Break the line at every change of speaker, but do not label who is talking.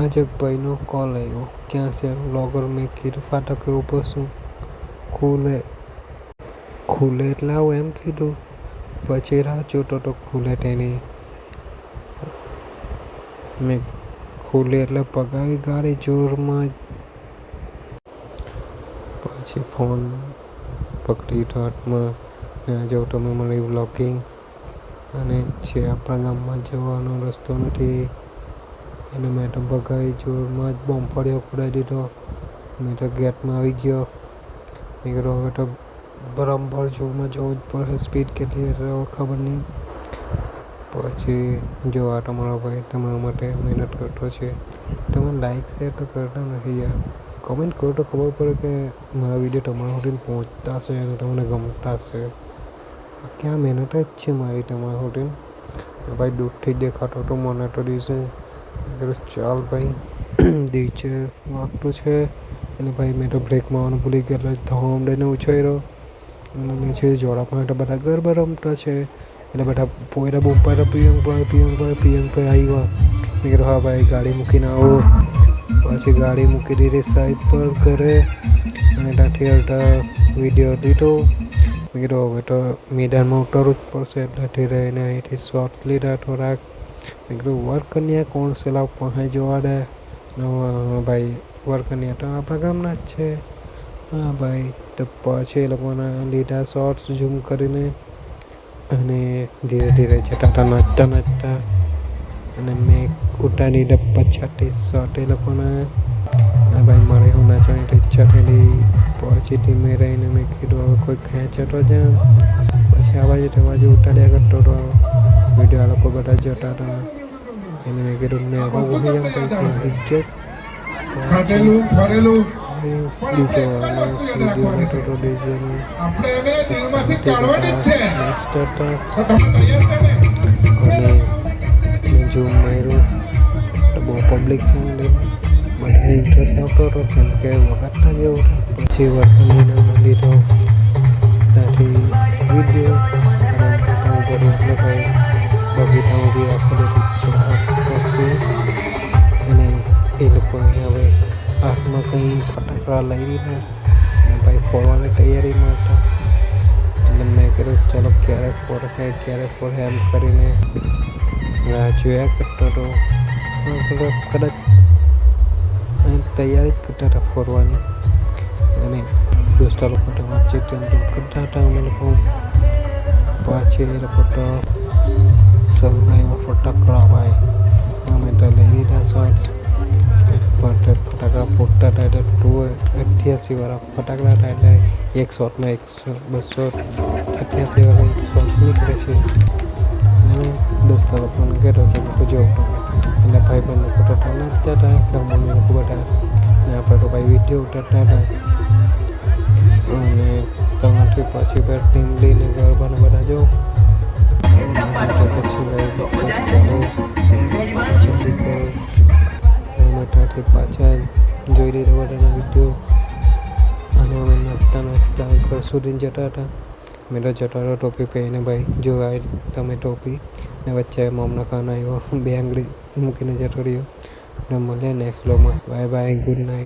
આજે એક ભાઈનો કોલ આવ્યો, ક્યાં છે વ્લોગર? મેં કીધું ફાટકે ઊભો છું, ખુલે એટલે આવું એમ કીધું. પછી રાહ જોતો તો ખુલે તેની. મેં ખુલે એટલે પગાવી ગાડી જોરમાં. પછી ફોન પકડી હાથમાં ને જો તમે મારી વ્લોગિંગ અને જે આપણા ગામમાં જવાનો રસ્તો નથી એને મેં તો ભગાવી જોરમાં જ બોમ્ફળીઓ કરાવી દીધો. મેં તો ગેટમાં આવી ગયો. મેં કીધું હવે તો બરાબર જોરમાં જવું જ પડે. સ્પીડ કેટલી એટલે ખબર નહીં. પછી જો આ તમારો ભાઈ તમારા માટે મહેનત કરતો છે. તમે લાઈક શેર તો કરતા નથી યાર. કમેન્ટ કરો તો ખબર પડે કે મારા વિડીયો તમારા સુધી પહોંચતા છે અને તમને ગમતા છે. ક્યાં મહેનત જ છે મારી તમારા સુધી. ભાઈ દૂરથી જ દેખાતો તો મને તો દિવસે. ચાલ ભાઈ નીચે વાગતું છે અને ભાઈ મેં તો બ્રેક મારવાનું ભૂલી ગયો એટલે ધોમ દઈને ઉછાળ્યો અને મેં છે જોડા પણ બધા ગરબા રમતા છે એટલે બધા પોયરા બૂમ પાડ્યા, પિયંગભાઈ આવ્યા. મેં કીધું હા ભાઈ ગાડી મૂકીને આવો. પછી ગાડી મૂકી દીધી સાઈડ પર ઘરે અને ત્યાંથી અડધા વિડીયો લીધો. મેં કીધું હવે તો મેદાનમાં ઉતરવું જ પડશે એટલે ધીરે એને અહીંથી શોર્ટ્સ લીધા થોડાક. મેં કીધું વરકન્યા કોણ છે લાવ પાસે જોવા દે. ભાઈ વરકન્યા તો આપણા ગામના જ છે. હા ભાઈ તો પછી એ લોકોના લીધા શોર્ટ્સ ઝૂમ કરીને અને ધીરે ધીરે જતા નાચતા અને મેં ઉતારી દીધા 50 શોર્ટ એ લોકોના. અને ભાઈ મારે હું નાચવાની ઈચ્છા થયેલી. પછી ધીમે રહીને મેં કીધું હવે કોઈ ખેંચતો જામ. પછી આ બાજુ ઉતાર્યા કરતો હતો વિડીયો. આ લોકો બધા જતા હતા એને મેં કીધું મેં વહી જામ ભાઈ ઇજ્જત. ડીજે વાળાનો વિડીયો લેતો હતો ડીજેનો. અને ઝૂમ માર્યું તો બહુ પબ્લિક છે બધા ઇન્ટરેસ્ટ આવતો હતો કેમ કે વગાડતા જેવું હતું. પછી વર્કનીને લીધો ત્યાંથી વિડીયો અને એટલે ભાઈ બગીચામાં બી આખો પછી અને એ લોકોને હવે હાથમાં કંઈ ફટાકડા લઈ લીધા અને ભાઈ ફોડવાની તૈયારીમાં હતા. એટલે મેં કીધું ચાલો ક્યારે ફોડે એમ કરીને રાહ જોયા કરતો હતો. કદાચ તૈયારી જ કરતા હતા ફોડવાની અને દોસ્તા લોકો તો વાતચીત કરતા હતા અમે લોકો. પછી એ લોકો તો સૌના ફટાકડા ભાઈ અમે તો લઈ લીધા શોર્ટ્સ. ફટાકડા ફૂટતા હતા એટલે 288 વાળા ફટાકડા હતા એટલે એક શોટમાં 288 વાળા શોર્ટ્સ નીકળે છે. અને દોસ્તા લોકોને કહેતો હતો લોકો જોવું એટલે ભાઈ બંધ લોકો તો નાચતા હતા ગામમાં લોકો બધા. અને આપણે તો ભાઈ વિડીયો ઉતારતા હતા અને તમારથી પછી પર ટીમ લઈને ગરબાને બધા જો ત્યાંથી પાછા જોઈ લીધા બધાના વિડીયો અને અમે નાચતા ઘર સુધી જતા હતા. મેં તો જતો હતો ટોપી પહેરીને ભાઈ જો તમે ટોપી ને વચ્ચે મમનો કાન આવ્યો 2 આંગળી મૂકીને જતો રહ્યો. ને મળીએ નેક્સ્ટ વ્લોગમાં. Bye bye, good night.